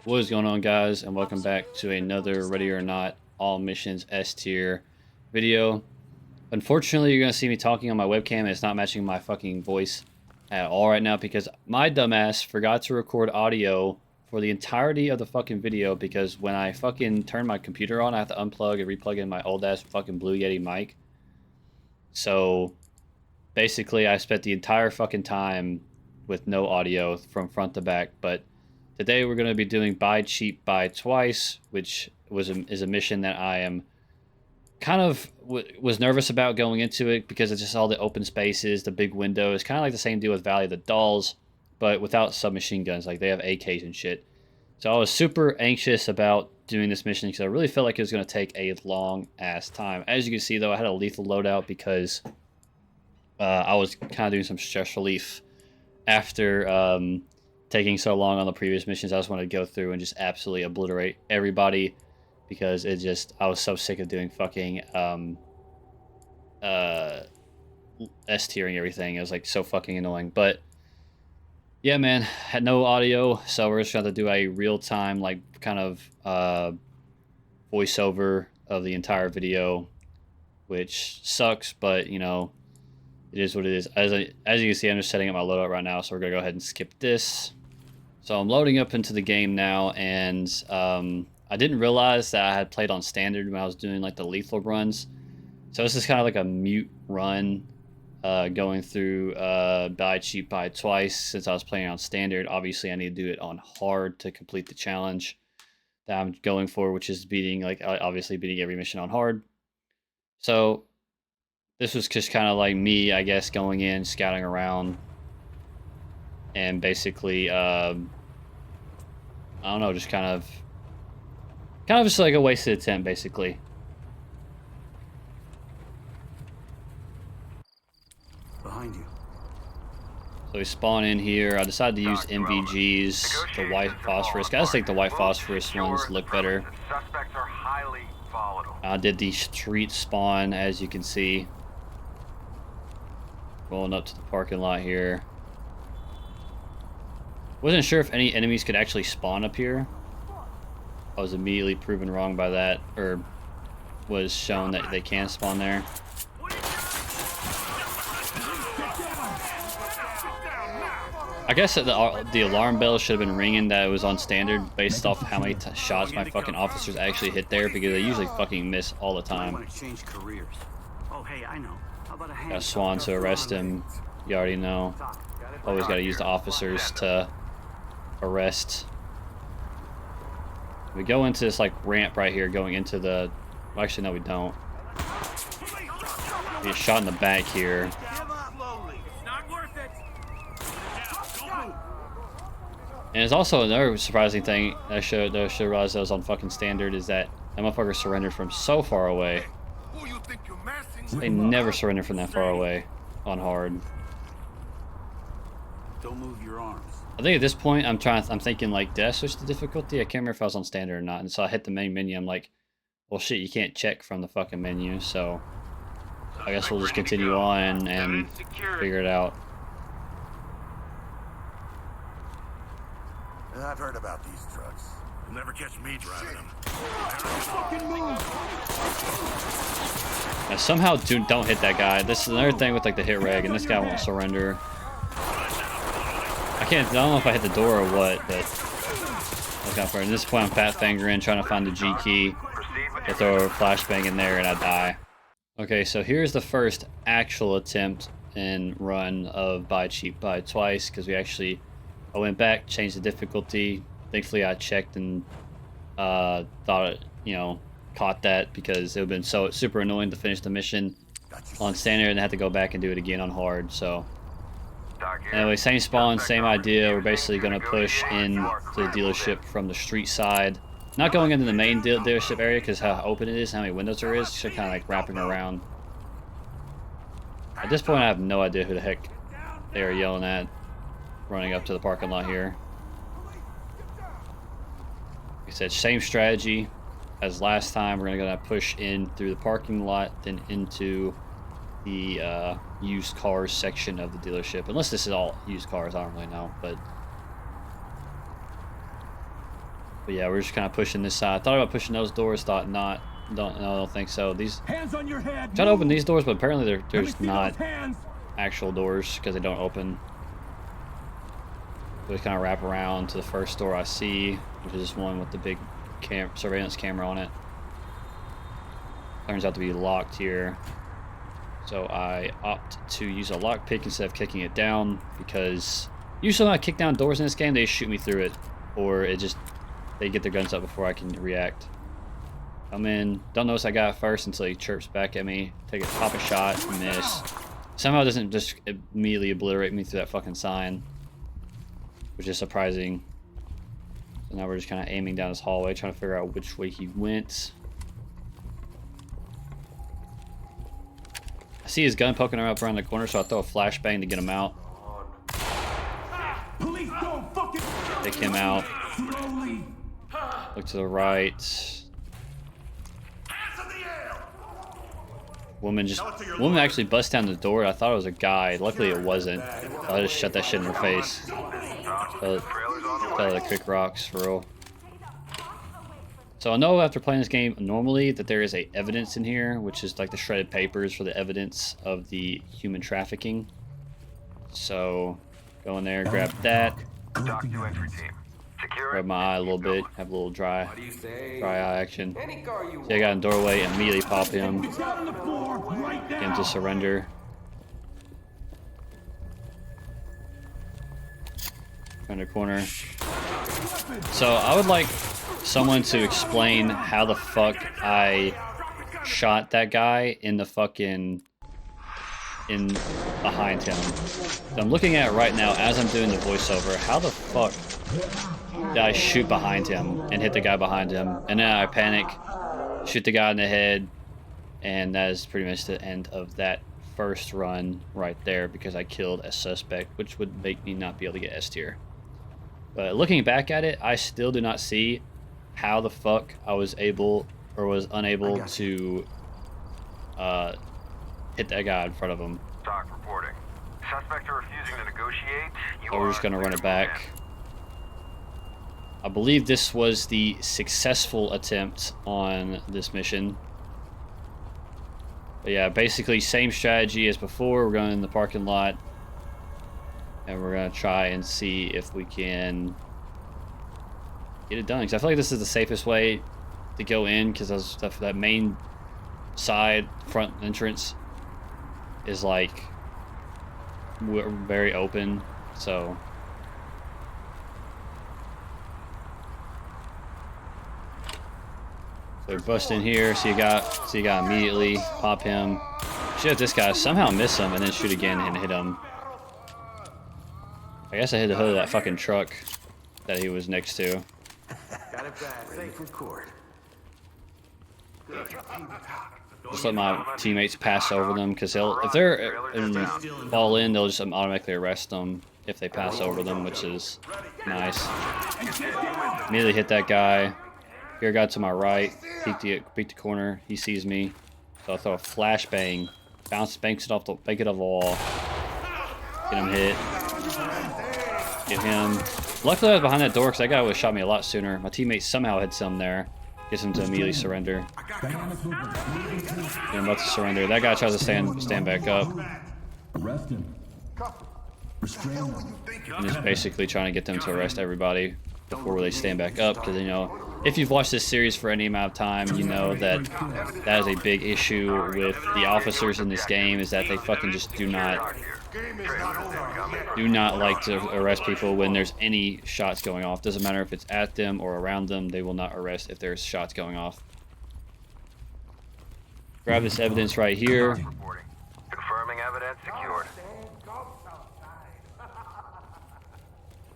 What is going on, guys, and welcome back to another Ready or Not All Missions S tier video. Unfortunately, you're going to see me talking on my webcam and it's not matching my fucking voice at all right now because my dumbass forgot to record audio for the entirety of the fucking video because when I fucking turn my computer on, I have to unplug and replug in my old ass fucking Blue Yeti mic. So basically, I spent the entire fucking time with no audio from front to back, but today we're going to be doing Buy Cheap, Buy Twice, which is a mission that I am kind of was nervous about going into it because it's just all the open spaces, the big windows, kind of like the same deal with Valley of the Dolls, but without submachine guns. Like they have AKs and shit. So I was super anxious about doing this mission because I really felt like it was going to take a long ass time. As you can see, though, I had a lethal loadout because I was kind of doing some stress relief after taking so long on the previous missions. I just wanted to go through and just absolutely obliterate everybody because I was so sick of doing fucking S-tiering everything. It was like so fucking annoying. But yeah, man, had no audio, so we're just trying to do a real-time, like, kind of voiceover of the entire video, which sucks, but, you know, it is what it is. As you can see, I'm just setting up my loadout right now, so we're going to go ahead and skip this. So I'm loading up into the game now, and I didn't realize that I had played on standard when I was doing like the lethal runs. So this is kind of like a mute run going through Buy Cheap, Buy Twice. Since I was playing on standard, obviously I need to do it on hard to complete the challenge that I'm going for, which is obviously beating every mission on hard. So this was just kind of like me, I guess, going in, scouting around, and basically, I don't know, just kind of just like a wasted attempt, basically. Behind you. So we spawn in here. I decided to use MVGs, the white phosphorus. I just think the white phosphorus ones look better. I did the street spawn, as you can see. Rolling up to the parking lot here. Wasn't sure if any enemies could actually spawn up here. I was immediately proven wrong by that, or was shown that they can spawn there. I guess that the alarm bell should have been ringing that it was on standard based off how many shots my fucking officers actually hit there, because they usually fucking miss all the time. Got Swan to arrest him. You already know. Always got to use the officers to arrest. We go into this like ramp right here going into the... Well, actually, no, we don't. We get shot in the back here. And it's also another surprising thing I should realize that was on fucking standard is that motherfucker surrendered from so far away. They never surrender from that far away on hard. Don't move your arms. I think at this point I'm thinking like, did I switch the difficulty? I can't remember if I was on standard or not. And so I hit the main menu. I'm like, well shit, you can't check from the fucking menu. So I guess we'll just continue on and figure it out. I've heard about these trucks. You'll never catch me driving them. Now somehow don't hit that guy. This is another thing with like the hit reg, and this guy won't surrender. I don't know if I hit the door or what, but at this point I'm fat fingering, trying to find the G key to throw a flashbang in there, and I die. Okay, so here's the first actual attempt and run of Buy Cheap, Buy Twice, because I went back, changed the difficulty. Thankfully I checked and thought it, caught that, because it would have been so super annoying to finish the mission on standard and have to go back and do it again on hard. So anyway, same spawn, same idea. We're basically going to push into the dealership from the street side. Not going into the main dealership area because how open it is, how many windows there is. So kind of like wrapping around. At this point, I have no idea who the heck they are yelling at. Running up to the parking lot here. Like I said, same strategy as last time. We're going to push in through the parking lot, then into the used cars section of the dealership. Unless this is all used cars, I don't really know. But But yeah, we're just kind of pushing this side. Thought about pushing those doors, thought not. No, I don't think so. These Hands on your head. try to open these doors, but apparently Let me there's see not those hands. actual doors because they don't open. So we kind of wrap around to the first door I see, which is one with the big surveillance camera on it. Turns out to be locked here. So I opt to use a lockpick instead of kicking it down, because usually when I kick down doors in this game, they shoot me through it, or they get their guns up before I can react. I'm in. Don't notice I got it first until he chirps back at me. Pop a shot, miss. Somehow it doesn't just immediately obliterate me through that fucking sign, which is surprising. So now we're just kind of aiming down this hallway, trying to figure out which way he went. I see his gun poking up around the corner, so I throw a flashbang to get him out. Police don't fucking Take him out. slowly. Look to the right. Hands in the air! Woman actually bust down the door. I thought it was a guy. Luckily it wasn't. I just shut that shit in her face. Fell the quick rocks for real. So I know after playing this game normally that there is a evidence in here, which is like the shredded papers for the evidence of the human trafficking. So go in there, grab that, Collecting evidence. grab my eye a little bit, have a little dry eye action. See, I got in the doorway, immediately pop him, Get down on the floor right get him now. to surrender. Turn the corner. So I would like someone to explain how the fuck I shot that guy in the fucking behind him. So I'm looking at it right now as I'm doing the voiceover. How the fuck did I shoot behind him and hit the guy behind him? And then I panic, shoot the guy in the head, and that is pretty much the end of that first run right there, because I killed a suspect, which would make me not be able to get S tier. But looking back at it, I still do not see how the fuck I was able or was unable to hit that guy in front of him. Doc reporting. Suspects are refusing to negotiate. So we're just gonna run it back. I believe this was the successful attempt on this mission. But yeah, basically same strategy as before. We're going in the parking lot, and we're gonna try and see if we can get it done. Because I feel like this is the safest way to go in, because that main side front entrance is like we're very open. So bust in here. See a guy immediately pop him. Shoot at this guy, somehow miss him, and then shoot again and hit him. I guess I hit the hood of that fucking truck that he was next to. Got it back. Safe record. Just let my teammates pass over them, because if they're fall in, they'll just automatically arrest them if they pass over them, which is nice. Immediately hit that guy. Here, guy to my right, peek the corner. He sees me, so I'll throw a flashbang, banks it off the wall, get him hit, get him. Luckily, I was behind that door, because that guy would have shot me a lot sooner. My teammate somehow hits him there, gets him to immediately surrender. Get him about to surrender. That guy tries to stand back up. Arrest him. Restrain him. And just basically trying to get them to arrest everybody before they stand back up, because, you know, if you've watched this series for any amount of time, you know that that is a big issue with the officers in this game, is that they fucking just do not like to arrest people when there's any shots going off. Doesn't matter if it's at them or around them, they will not arrest if there's shots going off. Grab this evidence right here. Reporting. Confirming evidence secured.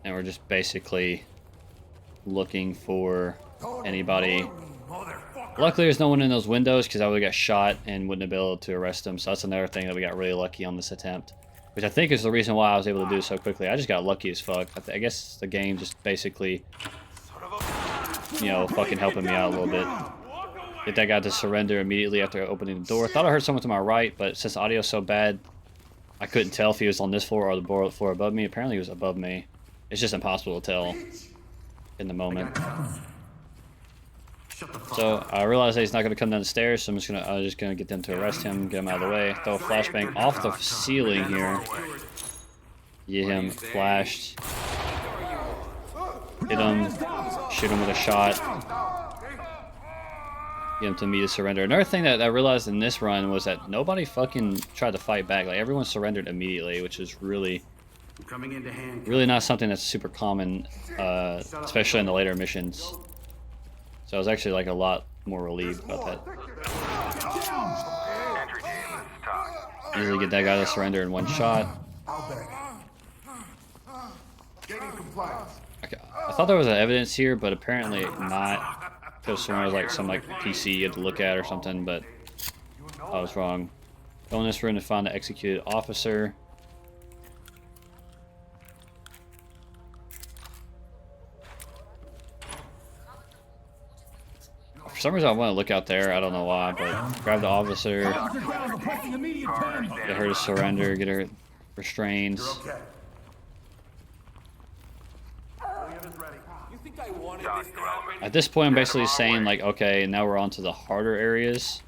And we're just basically looking for anybody. Luckily there's no one in those windows, because I would have got shot and wouldn't have been able to arrest them. So that's another thing that we got really lucky on this attempt, which I think is the reason why I was able to do so quickly. I just got lucky as fuck. I guess the game just basically, you know, fucking helping me out a little bit. Get that guy to surrender immediately after opening the door. Thought I heard someone to my right, but since the audio's so bad, I couldn't tell if he was on this floor or the floor above me. Apparently he was above me. It's just impossible to tell in the moment. So I realize that he's not gonna come down the stairs, so I'm just gonna get them to arrest him, get him out of the way, throw a flashbang off the ceiling here. Get him flashed. Hit him. Shoot him with a shot. Get him to me to surrender. Another thing that I realized in this run was that nobody fucking tried to fight back. Like, everyone surrendered immediately, which is really not something that's super common, especially in the later missions. So I was actually like a lot more relieved about that. Entry team, this is Talk. Easily get that guy to surrender in one shot. Okay, I thought there was evidence here, but apparently not. Because someone was like some PC you had to look at or something, but I was wrong. Go in this room to find the executed officer. For some reason I want to look out there, I don't know why, but grab the officer, get her to surrender, get her restrained. At this point I'm basically saying like, okay, now we're on to the harder areas,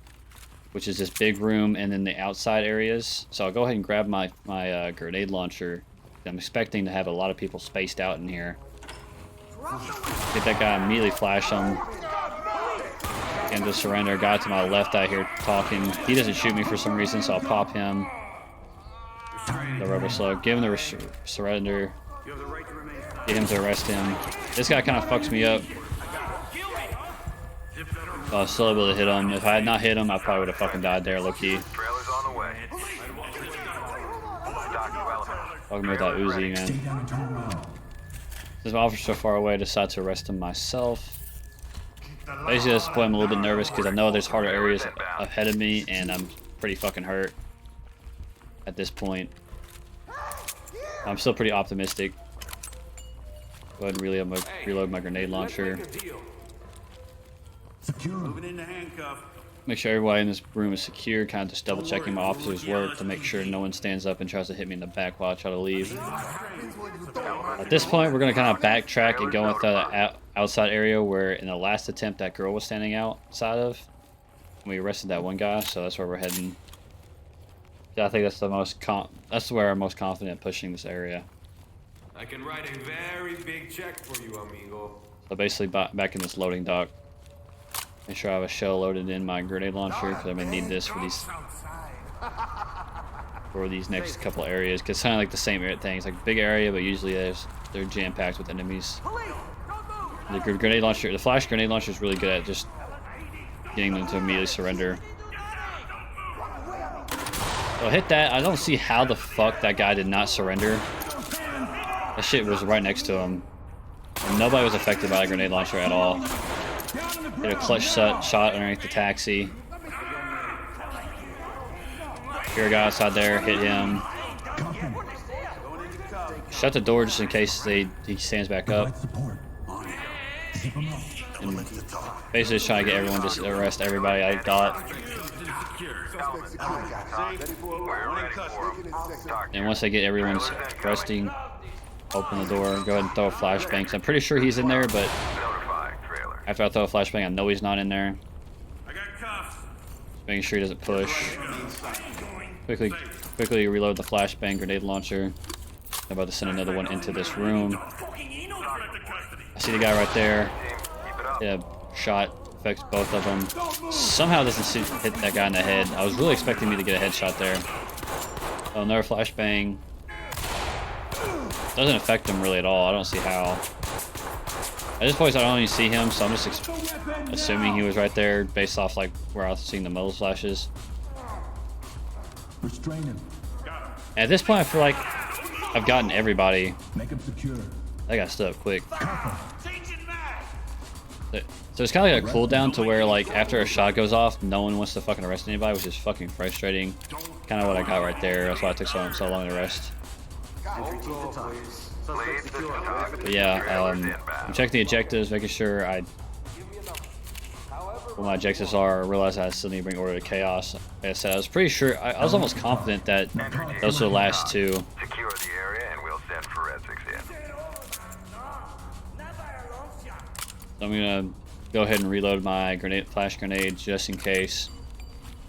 which is this big room and then the outside areas. So I'll go ahead and grab my grenade launcher. I'm expecting to have a lot of people spaced out in here. Get that guy, immediately flash him. Get him to surrender. Guy to my left out here talking. He doesn't shoot me for some reason, so I'll pop him. The rubber slug. Give him the surrender. Get him to arrest him. This guy kind of fucks me up. So I was still able to hit him. If I had not hit him, I probably would have fucking died there, low-key. Trailer's on the way. Fucking with that Uzi, man. Since my officer's so far away, I decided to arrest him myself. Basically, at this point, I'm a little bit nervous because I know there's harder areas ahead of me, and I'm pretty fucking hurt at this point. I'm still pretty optimistic. Go ahead and reload my grenade launcher. Make sure everybody in this room is secure, kind of just double checking my officer's work to make sure no one stands up and tries to hit me in the back while I try to leave. At this point, we're going to kind of backtrack and go into the outside area where in the last attempt that girl was standing outside of. And we arrested that one guy, so that's where we're heading. Yeah, I think that's that's where I'm most confident pushing this area. I can write a very big check for you, amigo. So basically back in this loading dock. Make sure I have a shell loaded in my grenade launcher because I'm gonna need this for these next couple areas. Cause it's kind of like the same things, like big area, but usually they're jam packed with enemies. The grenade launcher, the flash grenade launcher is really good at just getting them to immediately surrender. So hit that. I don't see how the fuck that guy did not surrender. That shit was right next to him. And nobody was affected by the grenade launcher at all. Hit a clutch shot underneath the taxi. Here a guy outside there, hit him. Shut the door just in case he stands back up. And basically just trying to get everyone, just arrest everybody I got. And once I get everyone's resting, open the door, go ahead and throw a flashbang. I'm pretty sure he's in there, but after I throw a flashbang, I know he's not in there. Just making sure he doesn't push. Quickly reload the flashbang grenade launcher. I'm about to send another one into this room. I see the guy right there. Yeah, shot affects both of them. Somehow doesn't hit that guy in the head. I was really expecting me to get a headshot there. Oh, another flashbang. Doesn't affect him really at all. I don't see how. At this point, I don't even see him, so I'm just assuming he was right there based off like where I was seeing the muzzle flashes. Restrain him. At this point, I feel like I've gotten everybody. Make him secure. That got stood up quick. So it's kind of like a cooldown to where like after a shot goes off, no one wants to fucking arrest anybody, which is fucking frustrating. Kind of what I got right there. That's why it took so long to arrest. But yeah, I'm checking the objectives, making sure what my objectives are. I realized I still need to bring order to chaos. Like I said, I was pretty sure, I was almost confident that those were the last two. Secure the area and we'll send forensics in. So I'm gonna go ahead and reload my flash grenade just in case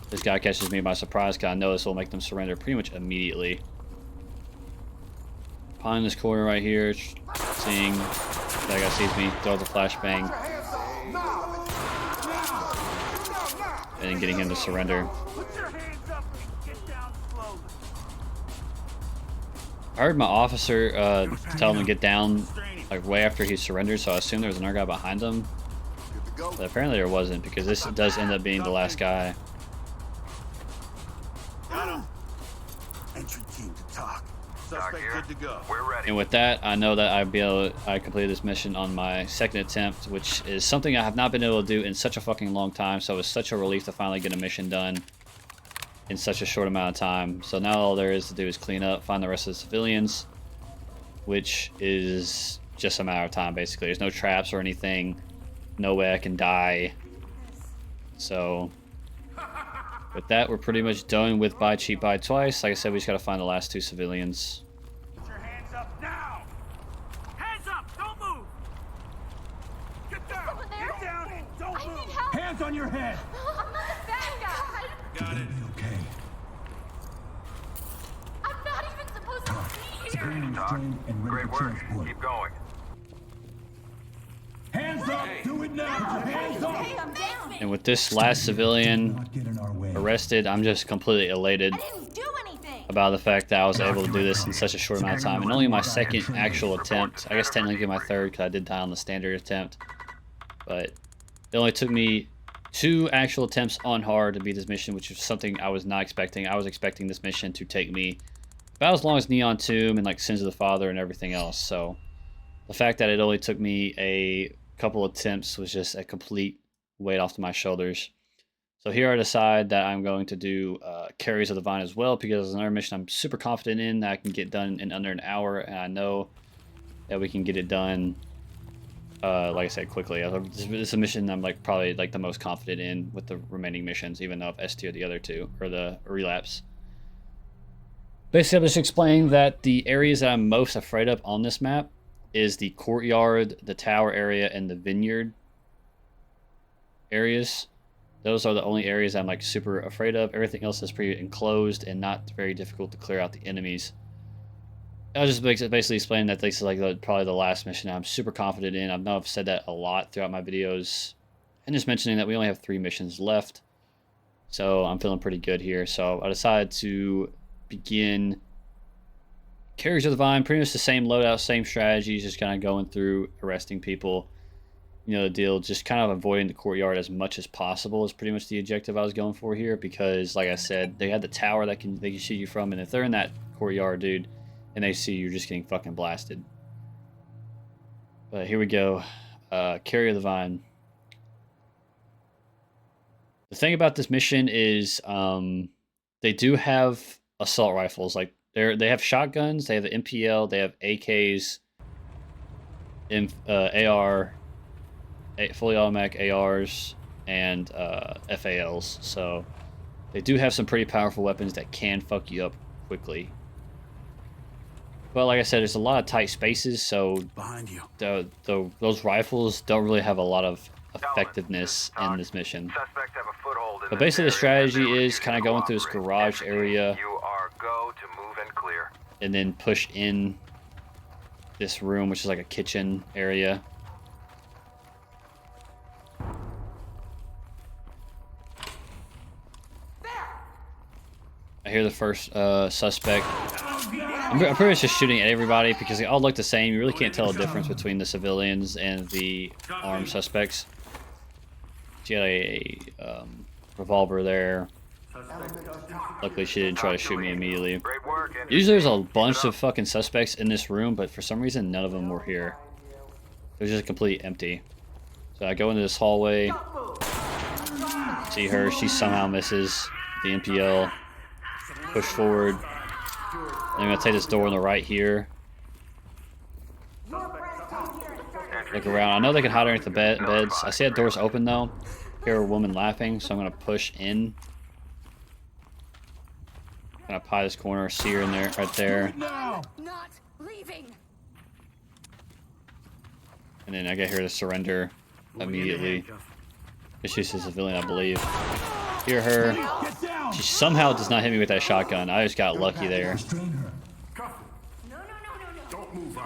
this guy catches me by surprise, because I know this will make them surrender pretty much immediately. Behind this corner right here, seeing that guy sees me, throw the flashbang, and then getting him to surrender. I heard my officer tell him to get down like way after he surrendered, so I assumed there was another guy behind him. But apparently there wasn't, because this does end up being the last guy. Entry team to talk. Doc Suspect here. good to go. We're ready. And with that, I know that I completed this mission on my second attempt, which is something I have not been able to do in such a fucking long time. So it was such a relief to finally get a mission done in such a short amount of time. So now all there is to do is clean up, find the rest of the civilians, which is just a matter of time, basically. There's no traps or anything. No way I can die. So with that, we're pretty much done with Buy Cheap Buy Twice. Like I said, we just gotta find the last 2 civilians. Put your hands up now. Hands up! Don't move. Get down. Someone there? Get down and don't I move. need help. Hands on your head! I'm not a bad guy. Got it. Be okay. I'm not even supposed to be here. Civilian restrained and ready Great for work. transport. Keep going. Hands up! Do it now! Put your hands up! Hey, I'm down. And with this last civilian Not get in our way. arrested, I'm just completely elated I didn't do anything. about the fact that I was able to do this in such a short amount of time, and only my second actual attempt. I guess technically my third, because I did die on the standard attempt. But it only took me 2 actual attempts on hard to beat this mission, which is something I was not expecting. I was expecting this mission to take me about as long as Neon Tomb and like Sins of the Father and everything else. So the fact that it only took me a couple attempts was just a complete weight off to my shoulders. So here I decide that I'm going to do Carries of the Vine as well, because it's another mission I'm super confident in that I can get done in under an hour, and I know that we can get it done, like I said, quickly. This is a mission I'm like probably like the most confident in with the remaining missions, even though I've S-tiered the other 2, or the Relapse. Basically, I'm just explaining that the areas that I'm most afraid of on this map is the courtyard, the tower area, and the vineyard areas. Those are the only areas I'm like super afraid of. Everything else is pretty enclosed and not very difficult to clear out the enemies. I was just basically explaining that this is like probably the last mission I'm super confident in. I know I've said that a lot throughout my videos, and just mentioning that we only have 3 missions left, so I'm feeling pretty good here. So I decided to begin Carries of the Vine, pretty much the same loadout, same strategies, just kind of going through, arresting people. You know the deal, just kind of avoiding the courtyard as much as possible is pretty much the objective I was going for here, because like I said, they had the tower that they can shoot you from, and if they're in that courtyard, dude, and they see you're just getting fucking blasted. But here we go. Carry of the Vine. The thing about this mission is they do have assault rifles. Like they have shotguns, they have the MPL, they have AKs, AR, fully automatic ARs, and FALs. So they do have some pretty powerful weapons that can fuck you up quickly. But like I said, there's a lot of tight spaces, so Behind you. those rifles don't really have a lot of effectiveness in this mission. Suspects have a foothold in But this basically the area. strategy They're is kind of going through this cooperate. garage Entry team, area You are go to move and clear. and then push in this room, which is like a kitchen area. I hear the first suspect. I'm pretty much just shooting at everybody because they all look the same. You really can't tell the difference between the civilians and the armed suspects. She had a revolver there. Luckily, she didn't try to shoot me immediately. Great work. Entry Usually there's a team. bunch Keep it of fucking suspects in this room, but for some reason none of them were here. It was just completely empty. So I go into this hallway. See her, she somehow misses the MPL. Push forward. And I'm gonna take this door on the right here. Look around. I know they can hide underneath the beds. I see that door's open though. Hear a woman laughing, so I'm gonna push in. Gonna pie this corner, see her in there, right there. Now! Not leaving. And then I get her to surrender immediately. She's a civilian, I believe. Hear her. Get down! She somehow does not hit me with that shotgun. I just got lucky there. Restrain her. Don't move,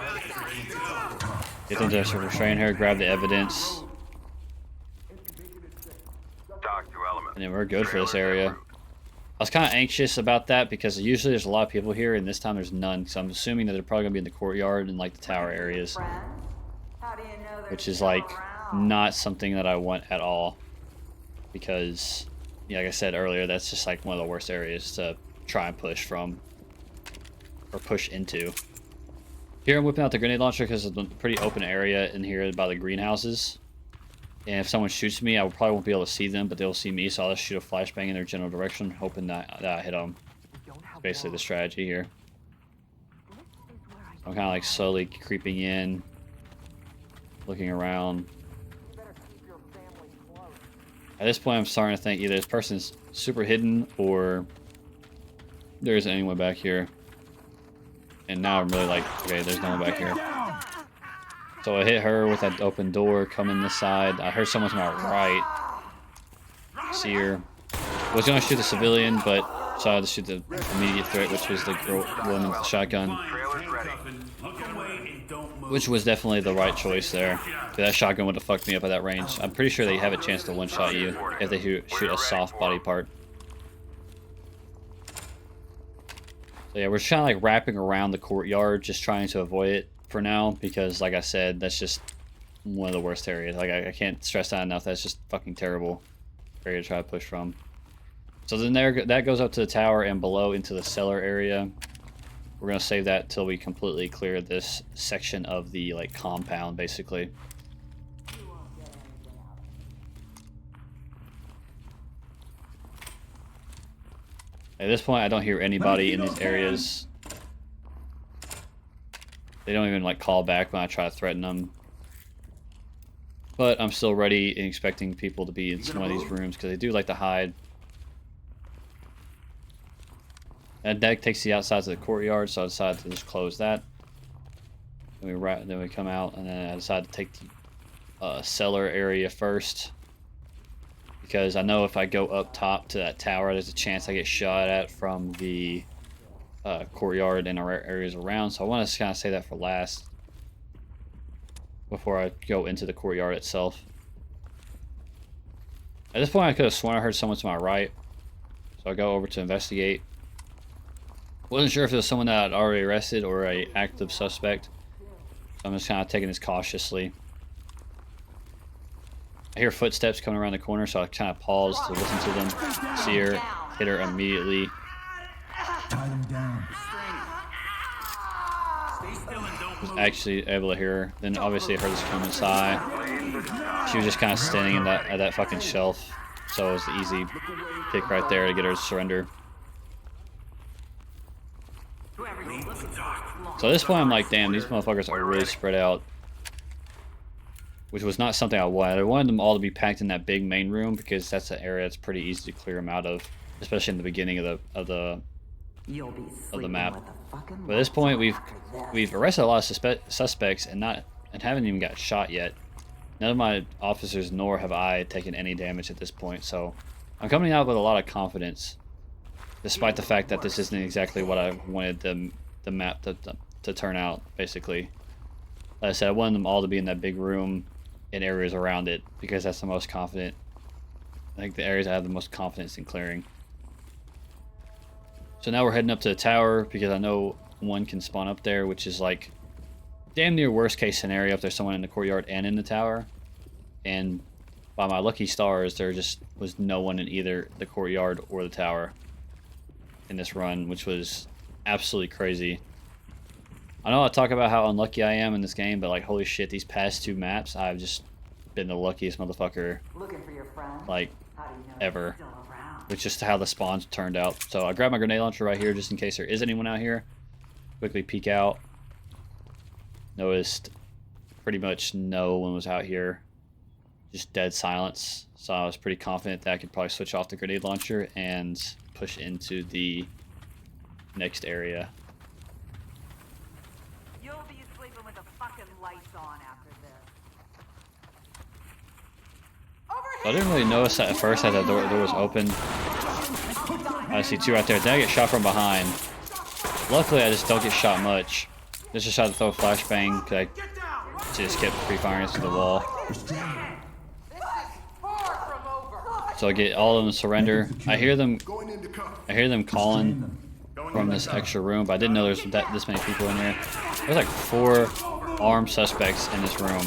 Get them to restrain her, grab the evidence, Dock to element. and then we're good for this area. I was kind of anxious about that because usually there's a lot of people here, and this time there's none. So I'm assuming that they're probably gonna be in the courtyard and like the tower areas, which is like not something that I want at all. Because, yeah, like I said earlier, that's just like one of the worst areas to try and push from or push into. Here I'm whipping out the grenade launcher because it's a pretty open area in here by the greenhouses. And if someone shoots me, I probably won't be able to see them, but they'll see me, so I'll just shoot a flashbang in their general direction, hoping that I hit them. That's basically the strategy here. I'm kind of like slowly creeping in, looking around. At this point, I'm starting to think either this person's super hidden or there isn't anyone back here. And now I'm really like, okay, there's no one back here. So I hit her with that open door coming this side. I heard someone to my right. See her. I was going to shoot the civilian, but decided to shoot the immediate threat, which was the girl woman with the shotgun. Trailer's ready. Which was definitely the right choice there. That shotgun would have fucked me up at that range. I'm pretty sure they have a chance to one-shot you if they shoot a soft body part. So yeah, we're trying to like wrapping around the courtyard, just trying to avoid it for now, because like I said, that's just one of the worst areas. Like I can't stress that enough. That's just fucking terrible area to try to push from. So then that goes up to the tower and below into the cellar area. We're gonna save that till we completely clear this section of the like compound, basically. At this point, I don't hear anybody in these areas. They don't even like call back when I try to threaten them. But I'm still ready and expecting people to be in one of these rooms because they do like to hide. That deck takes the outsides of the courtyard, so I decided to just close that. Then we come out, and then I decided to take the cellar area first. Because I know if I go up top to that tower, there's a chance I get shot at from the courtyard and our areas around. So I want to kind of say that for last before I go into the courtyard itself. At this point, I could have sworn I heard someone to my right. So I go over to investigate. Wasn't sure if it was someone that I'd already arrested or a active suspect. So I'm just kind of taking this cautiously. I hear footsteps coming around the corner, so I kind of pause to listen to them. See her, hit her immediately. Tie them down. Was actually able to hear her. Then obviously I heard this come inside. She was just kind of standing in at that fucking shelf, so it was the easy pick right there to get her to surrender. So at this point I'm like, damn, these motherfuckers are really spread out. Which was not something I wanted. I wanted them all to be packed in that big main room because that's an area that's pretty easy to clear them out of, especially in the beginning of the map. But at this point, we've arrested a lot of suspects and haven't even got shot yet. None of my officers nor have I taken any damage at this point, so I'm coming out with a lot of confidence, despite the fact that this isn't exactly what I wanted the map to turn out. Basically, like I said, I wanted them all to be in that big room in areas around it because that's the most confident. I think the areas I have the most confidence in clearing. So now we're heading up to the tower because I know one can spawn up there, which is like damn near worst case scenario if there's someone in the courtyard and in the tower. And by my lucky stars, there just was no one in either the courtyard or the tower in this run, which was absolutely crazy. I know I talk about how unlucky I am in this game, but like holy shit, these past two maps I've just been the luckiest motherfucker like ever. With just how the spawns turned out. So I grabbed my grenade launcher right here just in case there is anyone out here. Quickly peek out. Noticed pretty much no one was out here. Just dead silence. So I was pretty confident that I could probably switch off the grenade launcher and push into the next area. You'll be sleeping with the fucking lights on after this. I didn't really notice that at first that the door was open. I see two right there. Then I get shot from behind. Luckily, I just don't get shot much. Just decided to throw a flashbang because I just kept pre-firing into the wall. So I get all of them to surrender. I hear them calling from this extra room, but I didn't know there's this many people in here. There's like 4 armed suspects in this room.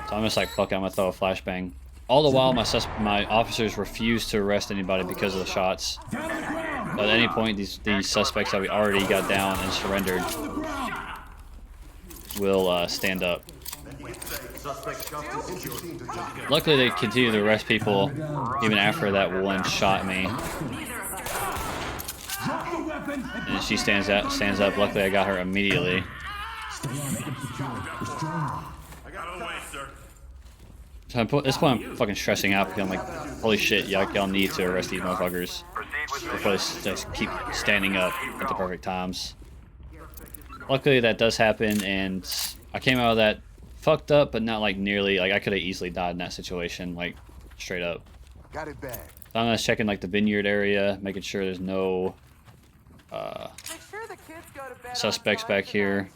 So I'm just like, fuck it, I'm gonna throw a flashbang. All the while, my officers refuse to arrest anybody because of the shots. But at any point, these suspects that we already got down and surrendered will stand up. Luckily, they continue to arrest people even after that one shot me. And she stands up. Luckily, I got her immediately. So at this point, I'm fucking stressing out because I'm like, holy shit, y'all need to arrest these motherfuckers before they just keep standing up at the perfect times. Luckily, that does happen, and I came out of that fucked up, but not like nearly, like I could have easily died in that situation, like straight up. Got it back. So I'm just checking like the vineyard area, making sure there's no suspects back here.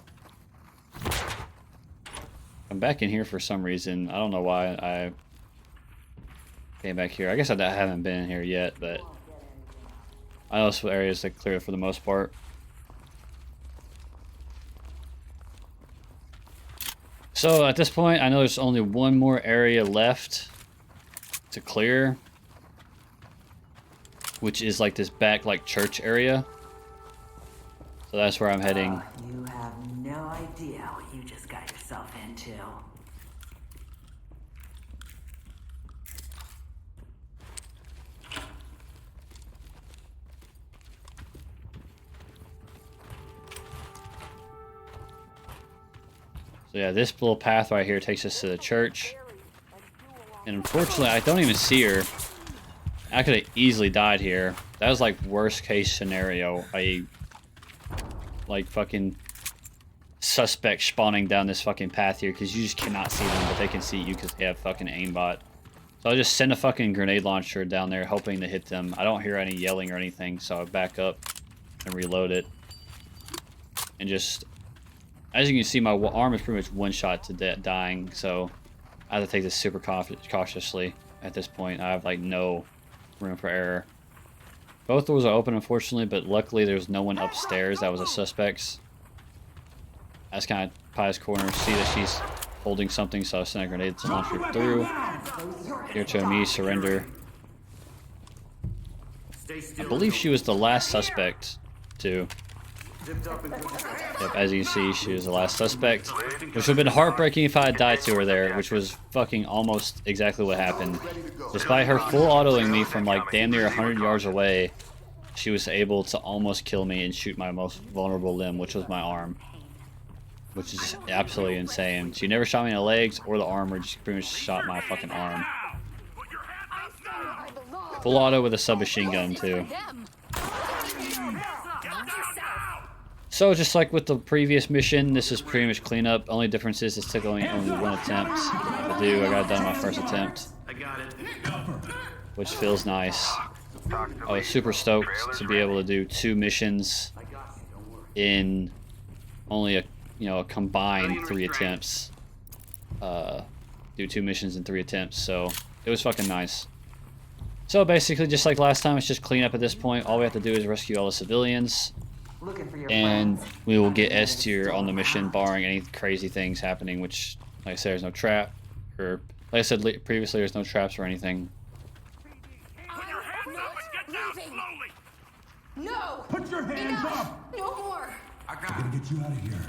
I'm back in here for some reason. I don't know why I came back here. I guess I haven't been in here yet, but I know this area is like clear for the most part. So at this point, I know there's only one more area left to clear, which is like this back like church area. So that's where I'm heading. You have no idea what you just got yourself into. So yeah, this little path right here takes us to the church. And unfortunately, I don't even see her. I could have easily died here. That was like worst case scenario. Like fucking suspects spawning down this fucking path here because you just cannot see them, but they can see you because they have fucking aimbot. So I'll just send a fucking grenade launcher down there hoping to hit them. I don't hear any yelling or anything, so I back up and reload it. And just, as you can see, my arm is pretty much one shot to dying, so I have to take this super cautiously at this point. I have like no room for error. Both doors are open, unfortunately, but luckily there's no one upstairs that was a suspect. I just kind of Pi's corner, see that she's holding something, so I sent a grenade to launch her through. Here to me, surrender. I believe she was the last suspect, too. Yep, as you can see, she was the last suspect, which would have been heartbreaking if I had died to her there, which was fucking almost exactly what happened. Despite her full autoing me from like damn near 100 yards away, she was able to almost kill me and shoot my most vulnerable limb, which was my arm. Which is absolutely insane. She never shot me in the legs or the arm, or just pretty much shot my fucking arm. Full auto with a submachine gun too. So just like with the previous mission, this is pretty much cleanup. Only difference is it took only one attempt to do. I got it done my first attempt, which feels nice. I was super stoked to be able to do 2 missions in only a combined 3 attempts. Do 2 missions in 3 attempts, so it was fucking nice. So basically, just like last time, it's just cleanup at this point. All we have to do is rescue all the civilians. And we will get S tier on the mission, barring any crazy things happening, which, like I said, there's no trap. Or, like I said previously, there's no traps or anything. No! Put your hands up! No more! I gotta get you out of here.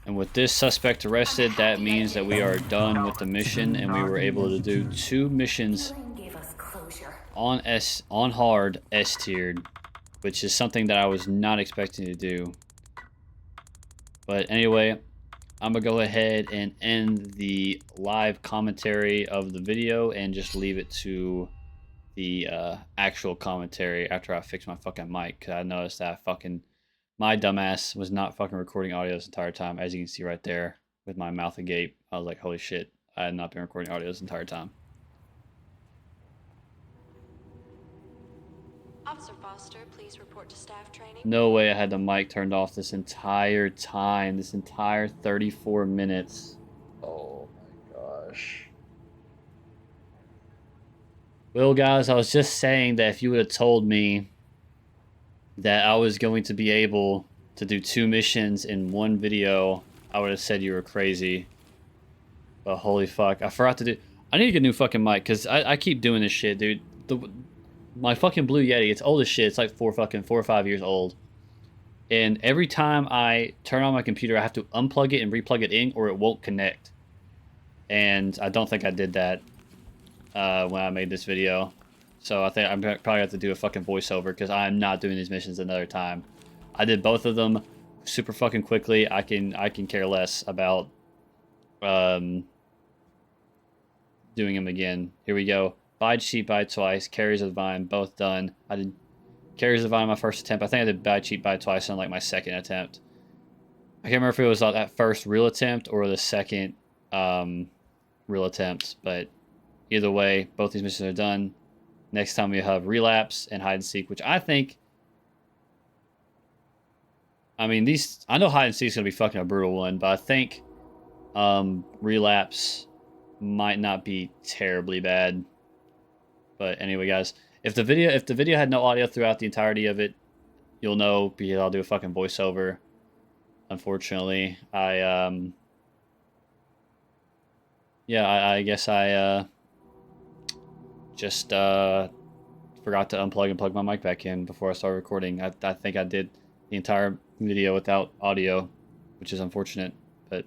And with this suspect arrested, that means that we are done with the mission, and we were able to do 2 missions on hard S tiered, which is something that I was not expecting to do. But anyway, I'm gonna go ahead and end the live commentary of the video and just leave it to the actual commentary after I fix my fucking mic, because I noticed that my dumbass was not fucking recording audio this entire time, as you can see right there with my mouth agape. I was like, holy shit, I had not been recording audio this entire time. Officer Foster, please report to staff training. No way I had the mic turned off this entire time. This entire 34 minutes. Oh my gosh. Well, guys, I was just saying that if you would have told me that I was going to be able to do 2 missions in one video, I would have said you were crazy. But holy fuck, I forgot to do... I need to get a new fucking mic, because I keep doing this shit, dude. My fucking Blue Yeti, it's old as shit. It's like 4 or 5 years old. And every time I turn on my computer, I have to unplug it and replug it in, or it won't connect. And I don't think I did that when I made this video. So I think I'm probably have to do a fucking voiceover, because I'm not doing these missions another time. I did both of them super fucking quickly. I can care less about doing them again. Here we go. Bide Cheat, Bide Twice, Carries of the Vine, both done. I did Carries of the Vine my first attempt. I think I did Bide Cheat, Bide Twice on like my second attempt. I can't remember if it was like that first real attempt or the second real attempt, but either way, both these missions are done. Next time we have Relapse and Hide and Seek, which I think... I mean, these... I know Hide and Seek is going to be fucking a brutal one, but I think Relapse might not be terribly bad. But anyway, guys, if the video had no audio throughout the entirety of it, you'll know, because I'll do a fucking voiceover. Unfortunately, I guess I just forgot to unplug and plug my mic back in before I started recording. I think I did the entire video without audio, which is unfortunate. But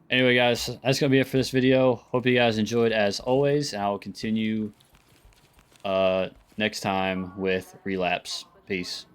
anyway, guys, that's gonna be it for this video. Hope you guys enjoyed as always, and I will continue next time with Relapse. Peace.